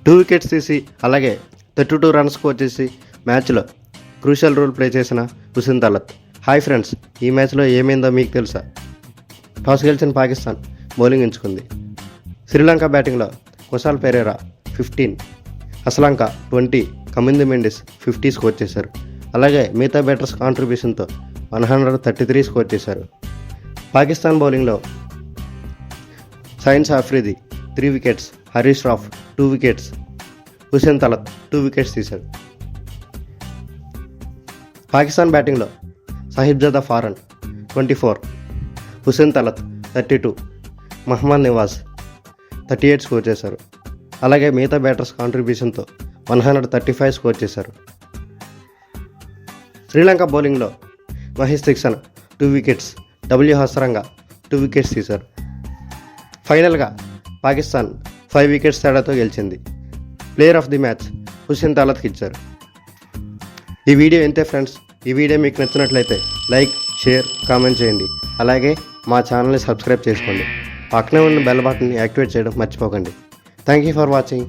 2 wickets తీసి అలాగే 32 runs score చేసి మ్యాచ్లో క్రూషియల్ రోల్ ప్లే చేసిన హుసేన్ తలత్. హాయ్ ఫ్రెండ్స్, ఈ మ్యాచ్లో ఏమైందో మీకు తెలుసా? టాస్ గెలిచిన పాకిస్తాన్ బౌలింగ్ ఎంచుకుంది. శ్రీలంక బ్యాటింగ్లో కుశాల్ పెరేరా 15, అస్లాంక 20, కమింది మెండిస్ 50 స్కోర్ చేశారు. అలాగే మిగతా బ్యాటర్స్ కాంట్రిబ్యూషన్తో 133 స్కోర్ చేశారు. పాకిస్తాన్ బౌలింగ్లో సైన్స్ Afridi 3 wickets, Haris Rauf 2 wickets, Hussain Talat 2 wickets తీశారు. పాకిస్తాన్ బ్యాటింగ్లో సాహిబ్జాదా ఫారన్ 24, హుసేన్ తలత్ 32, మహమ్మద్ నివాజ్ 38 స్కోర్ చేశారు. అలాగే మిగతా బ్యాటర్స్ కాంట్రిబ్యూషన్తో 135 స్కోర్ చేశారు. శ్రీలంక బౌలింగ్లో మహేష్ దీక్షణ్ 2 వికెట్స్, హసరంగా 2 వికెట్స్ తీశారు. ఫైనల్గా పాకిస్తాన్ 5 వికెట్స్ తేడాతో గెలిచింది. Player of the match Hussain తలత్కి ఇచ్చారు. ఈ వీడియో ఎంతే ఫ్రెండ్స్. ఈ వీడియో మీకు నచ్చినట్లయితే లైక్, షేర్, కామెంట్ చేయండి. అలాగే మా ఛానల్ని సబ్స్క్రైబ్ చేసుకోండి. పక్కనే ఉన్న బెల్ బటన్ని యాక్టివేట్ చేయడం మర్చిపోకండి. Thank you for watching.